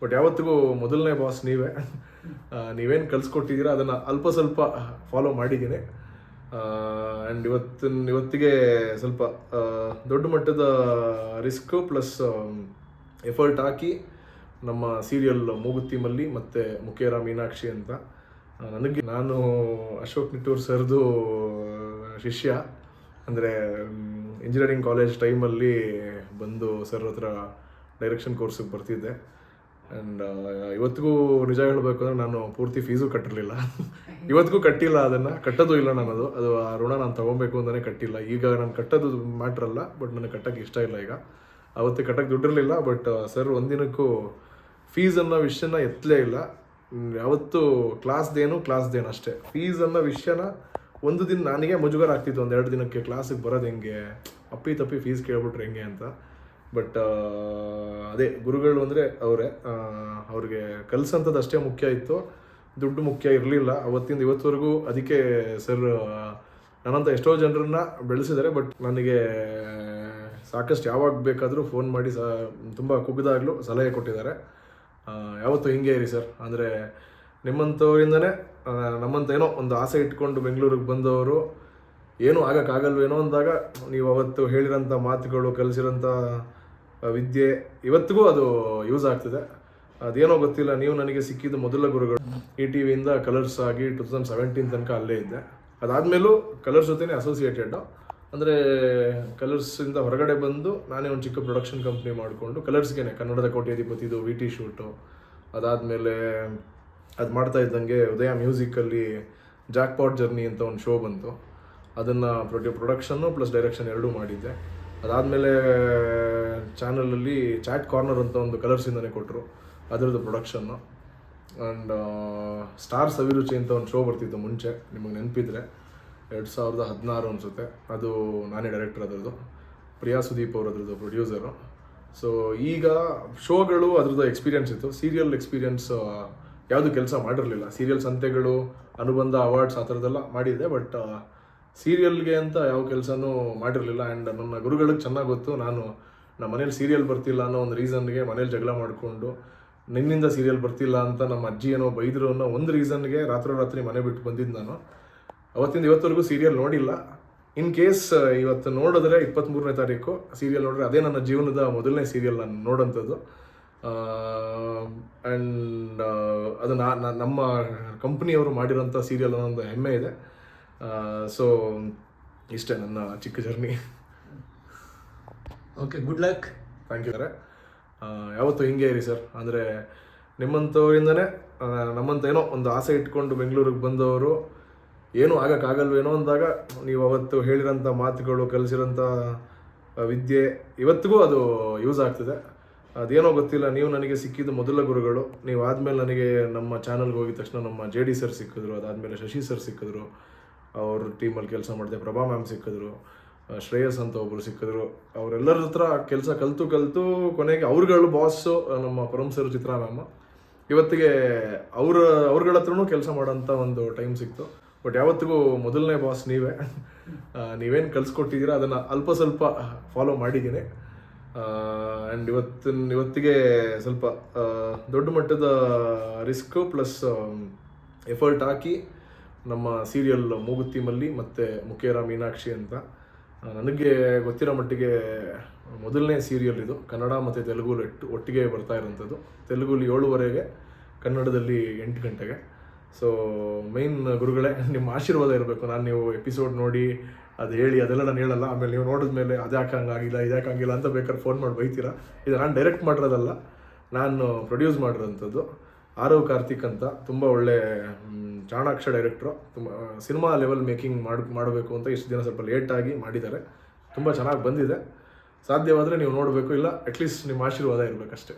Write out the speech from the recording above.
But ಯಾವತ್ತಿಗೂ ಮೊದಲನೇ boss ನೀವೇ. ನೀವೇನು ಕಲಿಸ್ಕೊಟ್ಟಿದ್ದೀರಾ ಅದನ್ನು ಅಲ್ಪ ಸ್ವಲ್ಪ ಫಾಲೋ ಮಾಡಿದ್ದೀನಿ. ಆ್ಯಂಡ್ ಇವತ್ತಿಗೆ ಸ್ವಲ್ಪ ದೊಡ್ಡ ಮಟ್ಟದ ರಿಸ್ಕು ಪ್ಲಸ್ ಎಫರ್ಟ್ ಹಾಕಿ ನಮ್ಮ ಸೀರಿಯಲ್ ಮೂಗುತಿ ಮತ್ತು ಮುಖೇರ ಮೀನಾಕ್ಷಿ ಅಂತ ನಾನು ಅಶೋಕ್ ನಿಟ್ಟೂರ್ ಸರ್ದು ಶಿಷ್ಯ. ಅಂದರೆ ಇಂಜಿನಿಯರಿಂಗ್ ಕಾಲೇಜ್ ಟೈಮಲ್ಲಿ ಬಂದು ಸರ್ ಹತ್ರ ಡೈರೆಕ್ಷನ್ ಕೋರ್ಸಿಗೆ ಬರ್ತಿದ್ದೆ. ಆ್ಯಂಡ್ ಇವತ್ತಿಗೂ ನಿಜ ಹೇಳಬೇಕು ಅಂದರೆ ನಾನು ಪೂರ್ತಿ ಫೀಸು ಕಟ್ಟಿರಲಿಲ್ಲ. ಇವತ್ತಿಗೂ ಕಟ್ಟಿಲ್ಲ, ಅದನ್ನು ಕಟ್ಟೋದು ಇಲ್ಲ. ಅದು ಆ ಋಣ ನಾನು ತೊಗೊಬೇಕು ಅಂತಲೇ ಕಟ್ಟಿಲ್ಲ. ಈಗ ನಾನು ಕಟ್ಟೋದು ಮ್ಯಾಟ್ರಲ್ಲ, ಬಟ್ ನನಗೆ ಕಟ್ಟೋಕ್ಕೆ ಇಷ್ಟ ಇಲ್ಲ. ಈಗ ಅವತ್ತೇ ಕಟ್ಟೋಕ್ಕೆ ದುಡ್ಡಿರಲಿಲ್ಲ, ಬಟ್ ಸರ್ ಒಂದಿನಕ್ಕೂ ಫೀಸ್ ಅನ್ನೋ ವಿಷಯನ ಎತ್ತಲೇ ಇಲ್ಲ. ಯಾವತ್ತೂ ಕ್ಲಾಸ್ದೇನು ಅಷ್ಟೇ. ಫೀಸ್ ಅನ್ನೋ ವಿಷಯನ ಒಂದು ದಿನ ನನಗೆ ಮುಜುಗರ ಆಗ್ತಿತ್ತು, 1-2 ದಿನಕ್ಕೆ ಕ್ಲಾಸಿಗೆ ಬರೋದು ಹೆಂಗೆ, ತಪ್ಪಿ ಫೀಸ್ ಕೇಳ್ಬಿಟ್ರೆ ಹೆಂಗೆ ಅಂತ. ಬಟ್ ಅದೇ ಗುರುಗಳು ಅಂದರೆ ಅವ್ರಿಗೆ ಕಲಿಸೋಂಥದ್ದು ಅಷ್ಟೇ ಮುಖ್ಯ ಇತ್ತು, ದುಡ್ಡು ಮುಖ್ಯ ಇರಲಿಲ್ಲ ಅವತ್ತಿಂದ ಇವತ್ತುವರೆಗೂ. ಅದಕ್ಕೆ ಸರ್ ನನ್ನಂಥ ಎಷ್ಟೋ ಜನರನ್ನ ಬೆಳೆಸಿದ್ದಾರೆ. ಬಟ್ ನನಗೆ ಸಾಕಷ್ಟು ಯಾವಾಗ ಬೇಕಾದರೂ ಫೋನ್ ಮಾಡಿ ತುಂಬ ಕುಗ್ದಾಗಲೂ ಸಲಹೆ ಕೊಟ್ಟಿದ್ದಾರೆ. ಯಾವತ್ತೂ ಹಿಂಗೆ ಇರಿ ಸರ್, ಅಂದರೆ ನಿಮ್ಮಂಥವರಿಂದನೇ ನಮ್ಮಂತ ಏನೋ ಒಂದು ಆಸೆ ಇಟ್ಕೊಂಡು ಬೆಂಗಳೂರಿಗೆ ಬಂದವರು ಏನೂ ಆಗೋಕ್ಕಾಗಲ್ವೇನೋ ಅಂದಾಗ ನೀವು ಅವತ್ತು ಹೇಳಿರೋಂಥ ಮಾತುಗಳು, ಕಲಿಸಿರೋಂಥ ವಿದ್ಯೆ ಇವತ್ತಿಗೂ ಅದು ಯೂಸ್ ಆಗ್ತಿದೆ. ಅದೇನೋ ಗೊತ್ತಿಲ್ಲ, ನೀವು ನನಗೆ ಸಿಕ್ಕಿದ್ದು ಮೊದಲ ಗುರುಗಳು. ETV ಇಂದ ಕಲರ್ಸ್ ಆಗಿ 2017 ತನಕ ಅಲ್ಲೇ ಇದ್ದೆ. ಅದಾದಮೇಲೂ ಕಲರ್ಸ್ ಜೊತೆನೇ ಅಸೋಸಿಯೇಟೆಡ್. ಅಂದರೆ ಕಲರ್ಸಿಂದ ಹೊರಗಡೆ ಬಂದು ನಾನೇ ಒಂದು ಚಿಕ್ಕ ಪ್ರೊಡಕ್ಷನ್ ಕಂಪ್ನಿ ಮಾಡಿಕೊಂಡು ಕಲರ್ಸ್ಗೆ ಕನ್ನಡದ ಕೋಟ್ಯಾಧಿಪತಿದು VT ಶೂಟು. ಅದಾದಮೇಲೆ ಅದು ಮಾಡ್ತಾ ಇದ್ದಂಗೆ ಉದಯ ಮ್ಯೂಸಿಕಲ್ಲಿ ಜಾಕ್ಪಾಟ್ ಜರ್ನಿ ಅಂತ ಒಂದು ಶೋ ಬಂತು. ಅದನ್ನು ಪ್ರೊಡಕ್ಷನ್ನು ಪ್ಲಸ್ ಡೈರೆಕ್ಷನ್ ಎರಡೂ ಮಾಡಿದ್ದೆ. ಅದಾದಮೇಲೆ ಚಾನಲಲ್ಲಿ ಚಾಟ್ ಕಾರ್ನರ್ ಅಂತ ಒಂದು ಕಲರ್ಸಿಂದನೇ ಕೊಟ್ಟರು, ಅದರದ್ದು ಪ್ರೊಡಕ್ಷನ್ನು. ಆ್ಯಂಡ್ ಸ್ಟಾರ್ಸ್ ಅಭಿರುಚಿ ಅಂತ ಒಂದು ಶೋ ಬರ್ತಿತ್ತು ಮುಂಚೆ, ನಿಮಗೆ ನೆನಪಿದ್ರೆ 2016 ಅನಿಸುತ್ತೆ. ಅದು ನಾನೇ ಡೈರೆಕ್ಟರ್ ಅದರದ್ದು, ಪ್ರಿಯಾ ಸುದೀಪ್ ಅವರು ಅದ್ರದ್ದು ಪ್ರೊಡ್ಯೂಸರು. ಸೊ ಈಗ ಶೋಗಳು ಅದ್ರದ್ದು ಎಕ್ಸ್ಪೀರಿಯನ್ಸ್ ಇತ್ತು. ಸೀರಿಯಲ್ ಎಕ್ಸ್ಪೀರಿಯನ್ಸ್ ಯಾವುದು ಕೆಲಸ ಮಾಡಿರಲಿಲ್ಲ. ಸೀರಿಯಲ್ ಸಂತೆಗಳು, ಅನುಬಂಧ, ಅವಾರ್ಡ್ಸ್ ಆ ಥರದ್ದೆಲ್ಲ ಮಾಡಿದ್ದೆ, ಬಟ್ ಸೀರಿಯಲ್ಗೆ ಅಂತ ಯಾವ ಕೆಲಸನೂ ಮಾಡಿರಲಿಲ್ಲ. ಆ್ಯಂಡ್ ನನ್ನ ಗುರುಗಳಿಗೆ ಚೆನ್ನಾಗಿ ಗೊತ್ತು, ನಮ್ಮ ಮನೇಲಿ ಸೀರಿಯಲ್ ಬರ್ತಿಲ್ಲ ಅನ್ನೋ ಒಂದು ರೀಸನ್ಗೆ ಮನೇಲಿ ಜಗಳ ಮಾಡಿಕೊಂಡು ನಿನ್ನಿಂದ ಸೀರಿಯಲ್ ಬರ್ತಿಲ್ಲ ಅಂತ ನಮ್ಮ ಅಜ್ಜಿ ಏನೋ ಬೈದರು ಅನ್ನೋ ಒಂದು ರೀಸನ್ಗೆ ರಾತ್ರಿ ಮನೆ ಬಿಟ್ಟು ಬಂದಿದ್ದು ನಾನು. ಅವತ್ತಿಂದ ಇವತ್ತವರೆಗೂ ಸೀರಿಯಲ್ ನೋಡಿಲ್ಲ. ಇನ್ ಕೇಸ್ ಇವತ್ತು ನೋಡಿದ್ರೆ 23ನೇ ತಾರೀಕು ಸೀರಿಯಲ್ ನೋಡಿದ್ರೆ ಅದೇ ನನ್ನ ಜೀವನದ ಮೊದಲನೇ ಸೀರಿಯಲ್ ನಾನು ನೋಡೋಂಥದ್ದು. ಆ್ಯಂಡ್ ಅದು ನಮ್ಮ ಕಂಪ್ನಿಯವರು ಮಾಡಿರೋಂಥ ಸೀರಿಯಲ್ ಅನ್ನೋ ಒಂದು ಹೆಮ್ಮೆ ಇದೆ. ಸೊ ಇಷ್ಟೇ ನನ್ನ ಚಿಕ್ಕ journey. Okay, good luck. Thank you sir. ಯಾವತ್ತೂ ಹಿಂಗೆ ಇರಿ ಸರ್, ಅಂದರೆ ನಿಮ್ಮಂಥವರಿಂದನೇ ನಮ್ಮಂಥ ಏನೋ ಒಂದು ಆಸೆ ಇಟ್ಕೊಂಡು ಬೆಂಗಳೂರಿಗೆ ಬಂದವರು ಏನೂ ಆಗೋಕ್ಕಾಗಲ್ವೇನೋ ಅಂದಾಗ ನೀವು ಅವತ್ತು ಹೇಳಿರೋಂಥ ಮಾತುಗಳು, ಕಲಿಸಿರೋಂಥ ವಿದ್ಯೆ ಇವತ್ತಿಗೂ ಅದು ಯೂಸ್ ಆಗ್ತಿದೆ. ಅದೇನೋ ಗೊತ್ತಿಲ್ಲ, ನೀವು ನನಗೆ ಸಿಕ್ಕಿದ್ದು ಮೊದಲ ಗುರುಗಳು. ನೀವು ಆದಮೇಲೆ ನನಗೆ ನಮ್ಮ ಚಾನಲ್ಗೆ ಹೋಗಿದ ತಕ್ಷಣ ನಮ್ಮ JD ಸರ್ ಸಿಕ್ಕಿದ್ರು, ಅದಾದಮೇಲೆ ಶಶಿ ಸರ್ ಸಿಕ್ಕಿದ್ರು, ಅವ್ರ ಟೀಮಲ್ಲಿ ಕೆಲಸ ಮಾಡಿದೆ, ಪ್ರಭಾ ಮ್ಯಾಮ್ ಸಿಕ್ಕಿದ್ರು, ಶ್ರೇಯಸ್ ಅಂತ ಒಬ್ಬರು ಸಿಕ್ಕಿದ್ರು. ಅವರೆಲ್ಲರ ಹತ್ರ ಕೆಲಸ ಕಲಿತು ಕೊನೆಗೆ ಅವ್ರುಗಳು ಬಾಸು ನಮ್ಮ ಪರಮ್ ಸರ್, ಚಿತ್ರಾ ಮ್ಯಾಮ್. ಇವತ್ತಿಗೆ ಅವ್ರಗಳ ಹತ್ರನೂ ಕೆಲಸ ಮಾಡೋಂಥ ಒಂದು ಟೈಮ್ ಸಿಕ್ತು. ಬಟ್ ಯಾವತ್ತಿಗೂ ಮೊದಲನೇ ಬಾಸ್ ನೀವೇ. ನೀವೇನು ಕಲಿಸ್ಕೊಟ್ಟಿದ್ದೀರಾ ಅದನ್ನು ಅಲ್ಪ ಸ್ವಲ್ಪ ಫಾಲೋ ಮಾಡಿದ್ದೀನಿ. ಆ್ಯಂಡ್ ಇವತ್ತಿಗೆ ಸ್ವಲ್ಪ ದೊಡ್ಡ ಮಟ್ಟದ ರಿಸ್ಕು ಪ್ಲಸ್ ಎಫರ್ಟ್ ಹಾಕಿ ನಮ್ಮ ಸೀರಿಯಲ್ ಮೂಗುತಿ ಮತ್ತು ಮುಖೇರ ಮೀನಾಕ್ಷಿ ಅಂತ ನನಗೆ ಗೊತ್ತಿರೋ ಮಟ್ಟಿಗೆ ಮೊದಲನೇ ಸೀರಿಯಲ್ ಇದು. ಕನ್ನಡ ಮತ್ತು ತೆಲುಗು ಒಟ್ಟಿಗೆ ಬರ್ತಾ ಇರೋಂಥದ್ದು. ತೆಲುಗುಲಿ 7:30ಗೆ, ಕನ್ನಡದಲ್ಲಿ 8 ಗಂಟೆಗೆ. ಸೊ ಮೈನ್ ಗುರುಗಳೇ, ನಿಮ್ಮ ಆಶೀರ್ವಾದ ಇರಬೇಕು. ನೀವು ಎಪಿಸೋಡ್ ನೋಡಿ ಅದು ಹೇಳಿ ಅದೆಲ್ಲ ನಾನು ಹೇಳಲ್ಲ. ಆಮೇಲೆ ನೀವು ನೋಡಿದ್ಮೇಲೆ ಅದ್ಯಾಕೆ ಹಂಗಾಗಿಲ್ಲ, ಇದ್ಯಾಕೆ ಹಂಗಿಲ್ಲ ಅಂತ ಬೇಕಾದ್ರೆ ಫೋನ್ ಮಾಡಿ ಬೈತೀರಾ. ಇದು ನಾನು ಡೈರೆಕ್ಟ್ ಮಾಡಿರೋದಲ್ಲ, ನಾನು ಪ್ರೊಡ್ಯೂಸ್ ಮಾಡಿರೋಂಥದ್ದು. ಆರವ್ ಕಾರ್ತಿಕ್ ಅಂತ ತುಂಬ ಒಳ್ಳೆ ಚಾಣಾಕ್ಷ ಡೈರೆಕ್ಟ್ರು. ತುಂಬ ಸಿನಿಮಾ ಲೆವೆಲ್ ಮೇಕಿಂಗ್ ಮಾಡಬೇಕು ಅಂತ ಇಷ್ಟು ದಿನ ಸ್ವಲ್ಪ ಲೇಟಾಗಿ ಮಾಡಿದ್ದಾರೆ. ತುಂಬ ಚೆನ್ನಾಗಿ ಬಂದಿದೆ. ಸಾಧ್ಯವಾದರೆ ನೀವು ನೋಡಬೇಕು, ಇಲ್ಲ ಅಟ್ಲೀಸ್ಟ್ ನಿಮ್ಮ ಆಶೀರ್ವಾದ ಇರಬೇಕಷ್ಟೇ.